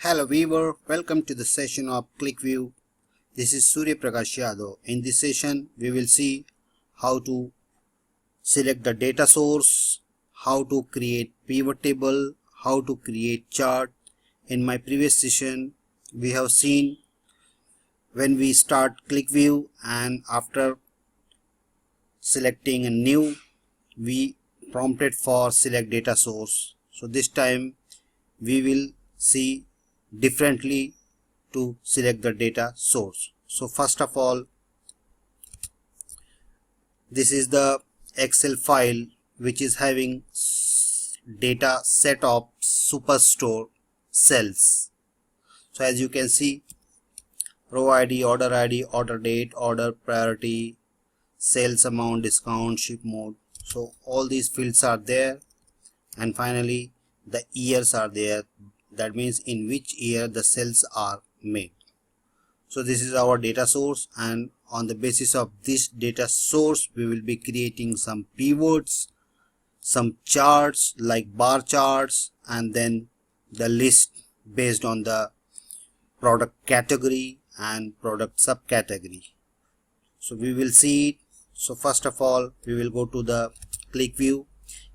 Hello viewer, welcome to the session of ClickView. This is Surya Prakash Yadav. In this session, we will see how to select the data source, how to create pivot table, how to create chart. In my previous session, we have seen when we start ClickView and after selecting a new, we prompted for select data source. So this time we will see differently to select the data source. So first of all, this is the Excel file which is having data set of superstore cells. So as you can see, row ID, order date, order priority, sales amount, discount, ship mode. So all these fields are there, and finally the years are there. That means in which year the cells are made. So this is our data source, and on the basis of this data source we will be creating some pivots, some charts like bar charts, and then the list based on the product category and product subcategory. So we will see it. So first of all, we will go to the ClickView.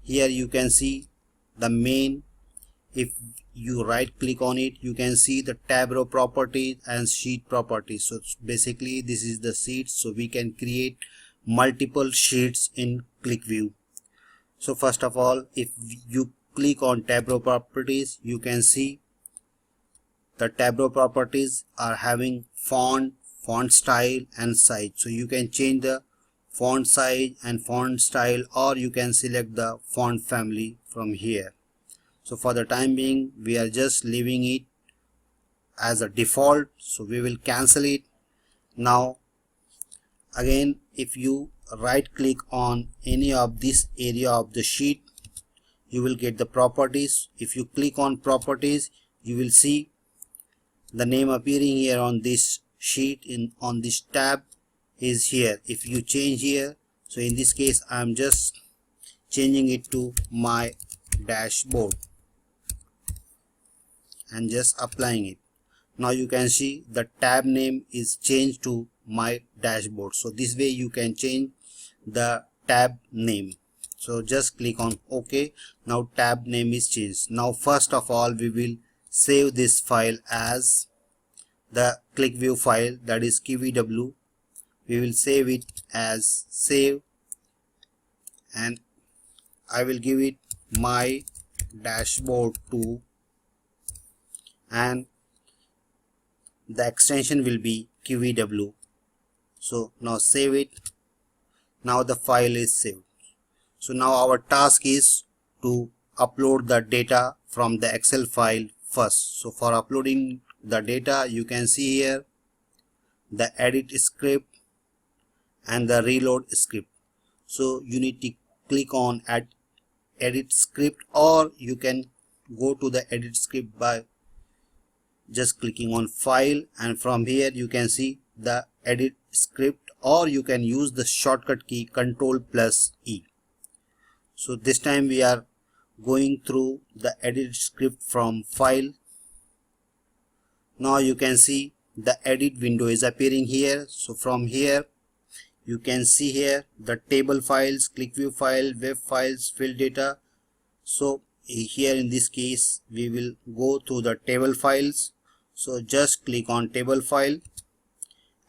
Here you can see the main. If you right click on it, you can see the tab row properties and sheet properties. So basically this is the sheet, so we can create multiple sheets in ClickView. So first of all, if you click on tab row properties, you can see the tab row properties are having font style and size. So you can change the font size and font style, or you can select the font family from here. So for the time being, we are just leaving it as a default, so we will cancel it. Now again, if you right click on any of this area of the sheet, you will get the properties. If you click on properties, you will see the name appearing here on this sheet, on this tab is here. If you change here, so in this case I am just changing it to my dashboard and just applying it. Now you can see the tab name is changed to my dashboard. So this way you can change the tab name. So just click on OK. Now tab name is changed. Now first of all, we will save this file as the ClickView file, that is QVW. We will save it as save, and I will give it my dashboard 2, and the extension will be QVW. So now save it. Now the file is saved. So now our task is to upload the data from the Excel file first. So for uploading the data, you can see here the edit script and the reload script. So you need to click on edit script, or you can go to the edit script by just clicking on file, and from here you can see the edit script, or you can use the shortcut key Ctrl+E. So this time we are going through the edit script from file. Now you can see the edit window is appearing here. So from here you can see here the table files, ClickView file, web files, field data. So here in this case we will go to the table files. So just click on table file,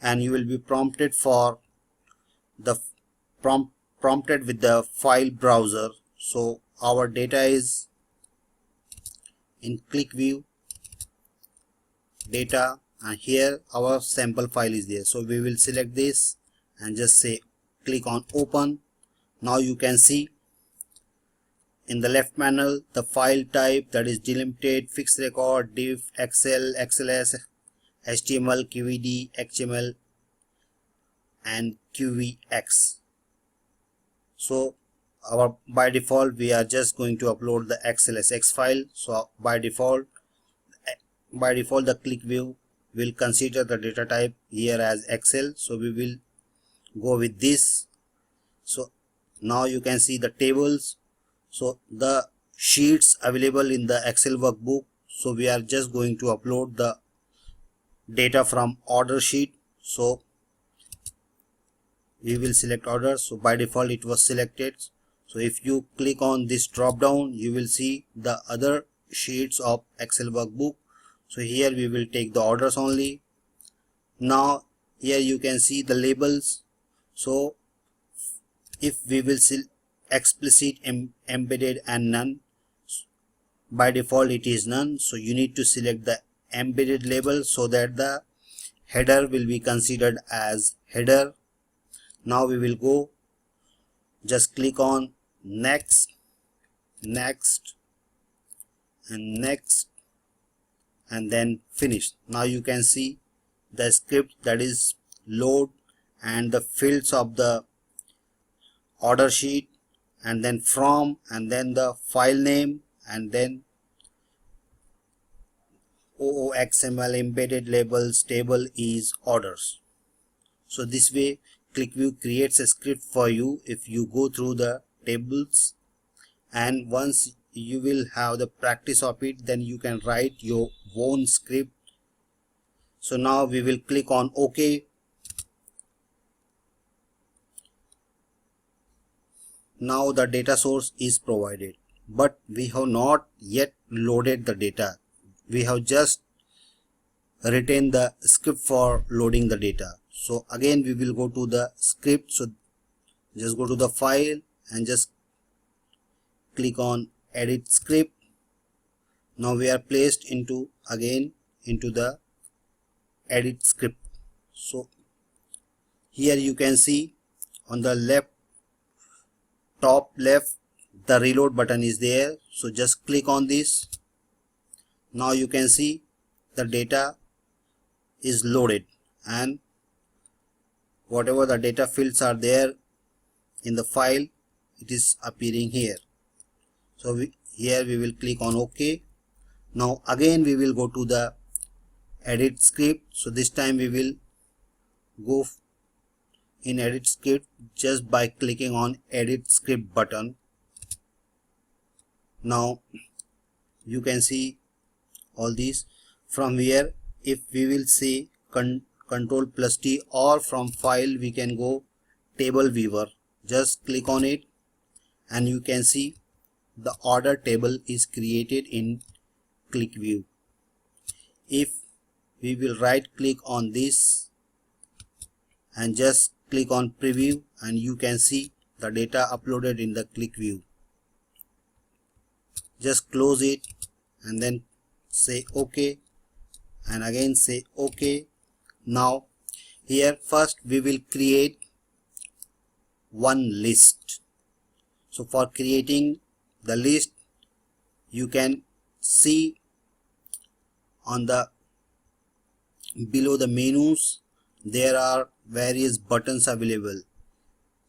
and you will be prompted for the prompted with the file browser. So our data is in ClickView data, and here our sample file is there. So we will select this and just say click on open. Now you can see in the left panel the file type, that is delimited, fixed record, diff, Excel, XLS, HTML, QED, XML, and QVX. So by default we are just going to upload the XLSX file. So by default the ClickView will consider the data type here as Excel. So we will go with this. So now you can see the tables. So the sheets available in the Excel workbook. So we are just going to upload the data from order sheet. So we will select order. So by default it was selected. So if you click on this drop down, you will see the other sheets of Excel workbook. So here we will take the orders only. Now here you can see the labels. So if we will see explicit, embedded and none, by default it is none. So you need to select the embedded label so that the header will be considered as header. Now we will go, just click on next, next and next, and then finish. Now you can see the script, that is load and the fields of the order sheet, and then from, and then the file name, and then OOXML embedded labels table is orders. So this way ClickView creates a script for you if you go through the tables, and once you will have the practice of it, then you can write your own script. So now we will click on OK. Now the data source is provided, but we have not yet loaded the data. We have just written the script for loading the data. So again we will go to the script. So just go to the file and just click on edit script. Now we are placed into the edit script. So here you can see on the left, top left, the reload button is there. So just click on this. Now you can see the data is loaded, and whatever the data fields are there in the file, it is appearing here. So here we will click on OK. Now again we will go to the edit script. So this time we will go in edit script just by clicking on edit script button. Now you can see all these. From here, if we will say Ctrl+T, or from file we can go table viewer, just click on it and you can see the order table is created in ClickView. If we will right click on this and just click on preview, and you can see the data uploaded in the ClickView. Just close it and then say OK, and again say OK. Now here first we will create one list. So for creating the list, you can see on the below the menus there are various buttons available.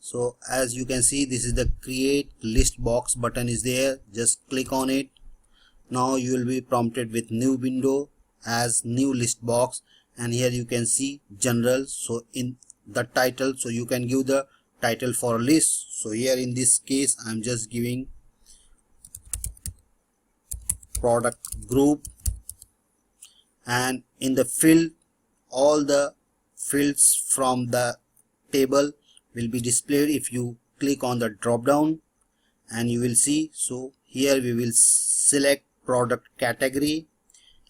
So as you can see, this is the create list box button is there. Just click on it. Now you will be prompted with new window as new list box, and here you can see general. So in the title, so you can give the title for a list. So here in this case I am just giving product group, and in the field all the fields from the table will be displayed if you click on the drop down, and you will see. So here we will select product category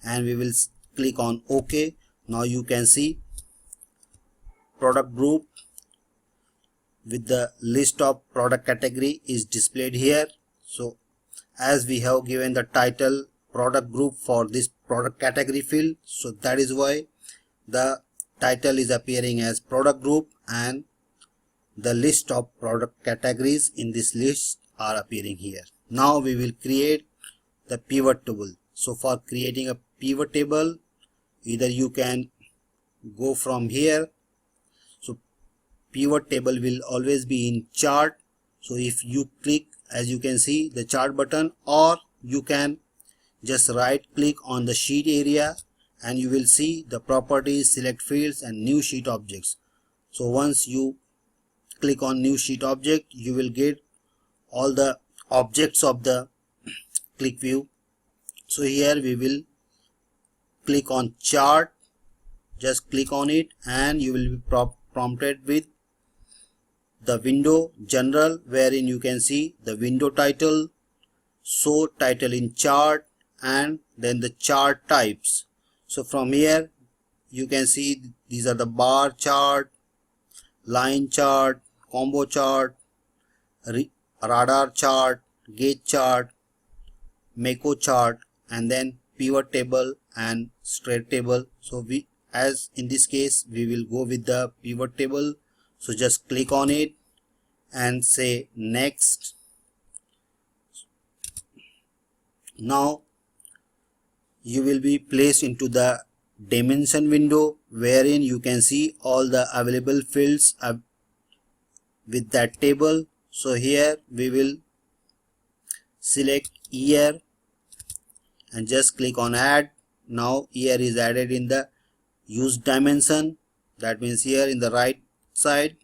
and we will click on OK. Now you can see product group with the list of product category is displayed here. So as we have given the title product group for this product category field, so that is why the title is appearing as product group, and the list of product categories in this list are appearing here. Now we will create the pivot table. So for creating a pivot table, either you can go from here. So pivot table will always be in chart. So if you click, as you can see, the chart button, or you can just right click on the sheet area and you will see the properties, select fields and new sheet objects. So once you click on new sheet object, you will get all the objects of the ClickView. So here we will click on chart, just click on it, and you will be prompted with the window general, wherein you can see the window title, show title in chart, and then the chart types. So from here you can see these are the bar chart, line chart, combo chart, radar chart, gauge chart, Mako chart, and then pivot table and straight table. So as in this case we will go with the pivot table. So just click on it and say next. Now you will be placed into the dimension window, wherein you can see all the available fields with that table. So here we will select year and just click on add. Now year is added in the used dimension, that means here in the right side.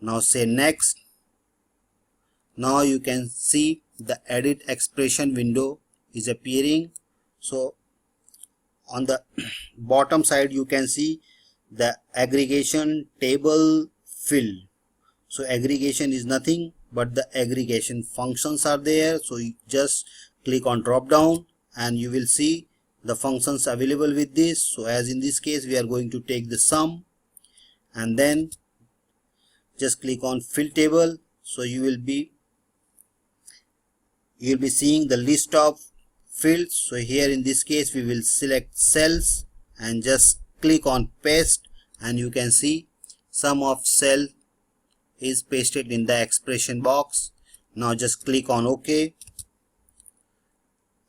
Now say next. Now you can see the edit expression window is appearing. So on the bottom side you can see the aggregation table field. So aggregation is nothing but the aggregation functions are there. So you just click on drop down and you will see the functions available with this. So as in this case we are going to take the sum, and then just click on fill table. So you will be seeing the list of fields. So here in this case we will select cells and just click on paste, and you can see sum of cell is pasted in the expression box. Now just click on OK,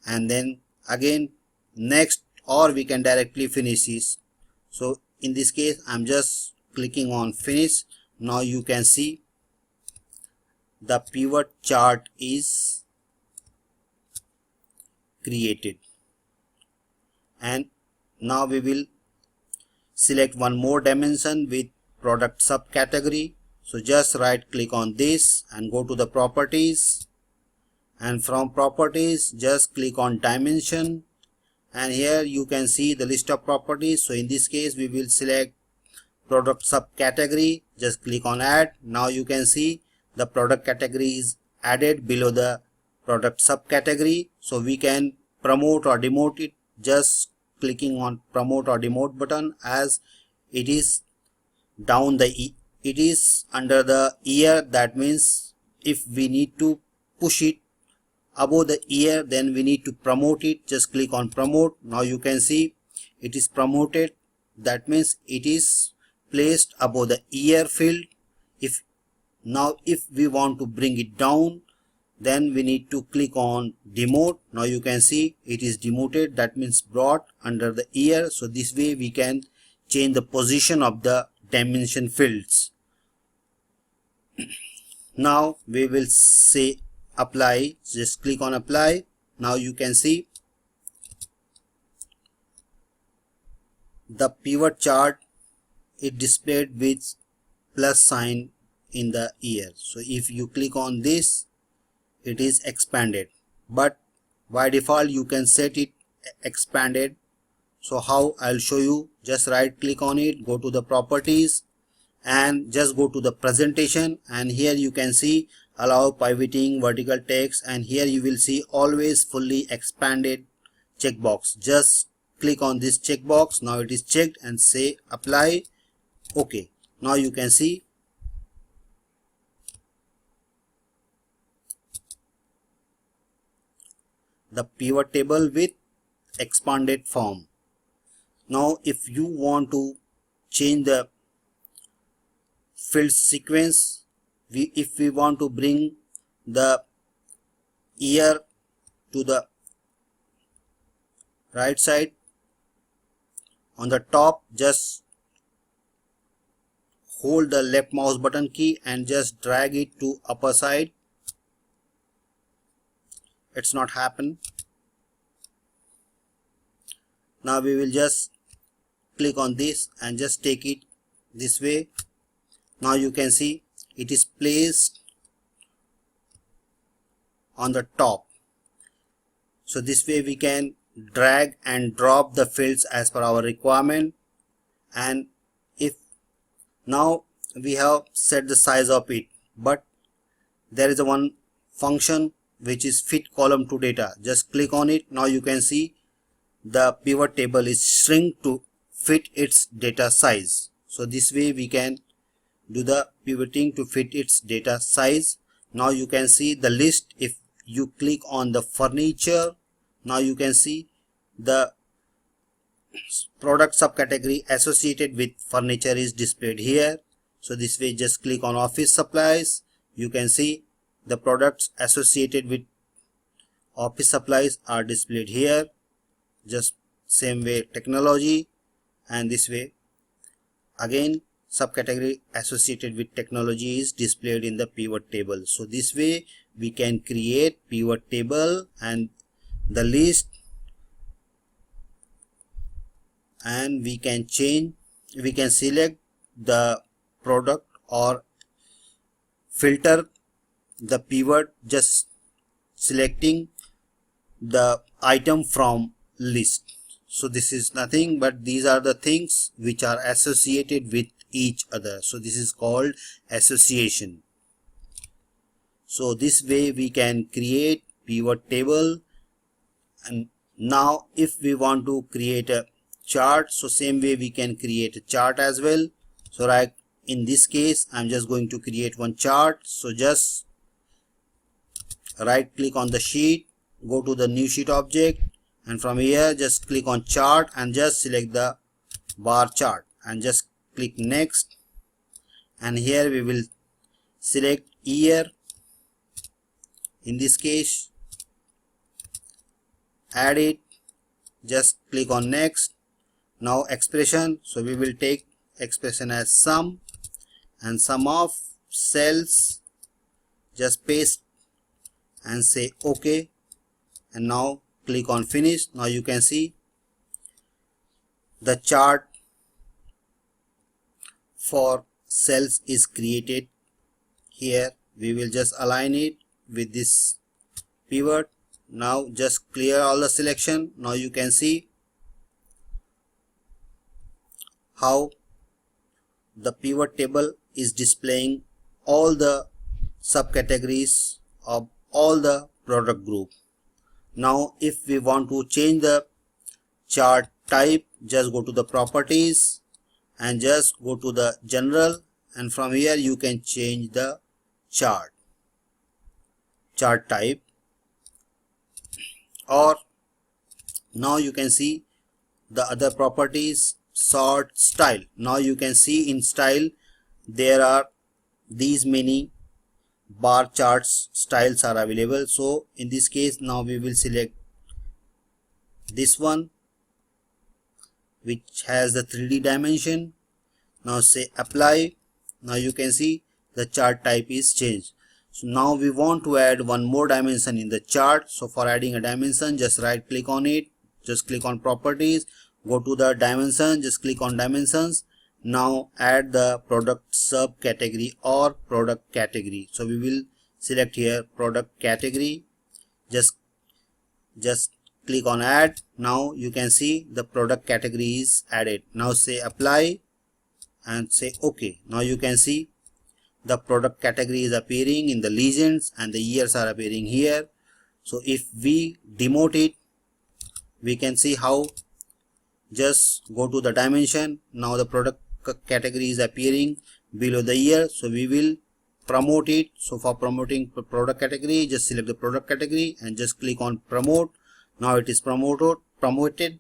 and then again next, or we can directly finish this. So in this case I'm just clicking on finish. Now you can see the pivot chart is created, and now we will select one more dimension with product subcategory. So just right click on this and go to the properties, and from properties just click on dimension, and here you can see the list of properties. So in this case we will select product subcategory, just click on add. Now you can see the product category is added below the product subcategory. So we can promote or demote it just clicking on promote or demote button, as it is down the it is under the year. That means if we need to push it above the year, then we need to promote it. Just click on promote. Now you can see it is promoted, that means it is placed above the year field. If we want to bring it down, then we need to click on demote. Now you can see it is demoted, that means brought under the year. So this way we can change the position of the dimension fields. Now we will say apply, just click on apply. Now you can see the pivot chart is displayed with plus sign in the year. So if you click on this, it is expanded, but by default you can set it expanded. So how, I'll show you. Just right click on it, go to the properties and just go to the presentation, and here you can see allow pivoting vertical text, and here you will see always fully expanded checkbox. Just click on this checkbox. Now it is checked, and say apply. Okay, now you can see the pivot table with expanded form. Now if you want to change the field sequence, if we want to bring the year to the right side, on the top just hold the left mouse button key and just drag it to upper side. It's not happen. Now we will just click on this and just take it this way. Now you can see it is placed on the top. So this way we can drag and drop the fields as per our requirement. And if now we have set the size of it, but there is a one function which is fit column to data. Just click on it. Now you can see the pivot table is shrink to fit its data size. So this way we can do the pivoting to fit its data size. Now you can see the list. If you click on the furniture, now you can see the product subcategory associated with furniture is displayed here. So this way, just click on office supplies. You can see the products associated with office supplies are displayed here. Just same way technology, and this way again subcategory associated with technology is displayed in the pivot table. So this way we can create pivot table and the list, and we can change, we can select the product or filter the pivot just selecting the item from list. So this is nothing but these are the things which are associated with each other. So this is called association. So this way we can create pivot table. And now if we want to create a chart, so same way we can create a chart as well. So right in this case I'm just going to create one chart. So just right click on the sheet, go to the new sheet object, and from here just click on chart and just select the bar chart and just click next. And here we will select year, in this case add it, just click on next. Now expression, so we will take expression as sum, and sum of cells, just paste and say OK, and now click on finish. Now you can see the chart for cells is created here. We will just align it with this pivot. Now just clear all the selection. Now you can see how the pivot table is displaying all the subcategories of all the product group. Now if we want to change the chart type, just go to the properties and just go to the general, and from here you can change the chart type. Or now you can see the other properties, sort, style. Now you can see in style there are these many bar charts styles are available. So in this case now we will select this one which has the 3D dimension. Now say apply. Now you can see the chart type is changed. So now we want to add one more dimension in the chart. So for adding a dimension, just right click on it, just click on properties, go to the dimension, just click on dimensions. Now add the product subcategory or product category. So we will select here product category, just click on add. Now you can see the product category is added. Now say apply and say OK. Now you can see the product category is appearing in the legends and the years are appearing here. So if we demote it, we can see how, just go to the dimension. Now the product category is appearing below the year. So we will promote it. So for promoting product category, just select the product category and just click on promote. Now it is promoted.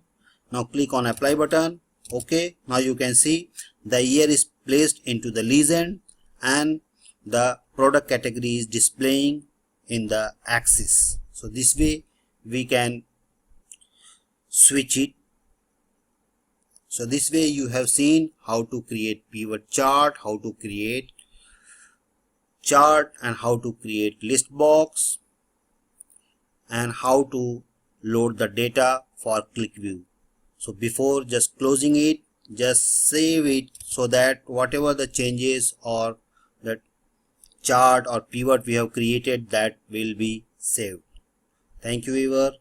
Now click on apply button. OK. Now you can see the year is placed into the legend and the product category is displaying in the axis. So this way we can switch it. So this way you have seen how to create pivot chart, how to create chart, and how to create list box, and how to load the data for ClickView. So before just closing it, just save it so that whatever the changes or the chart or pivot we have created, that will be saved. Thank you, viewer.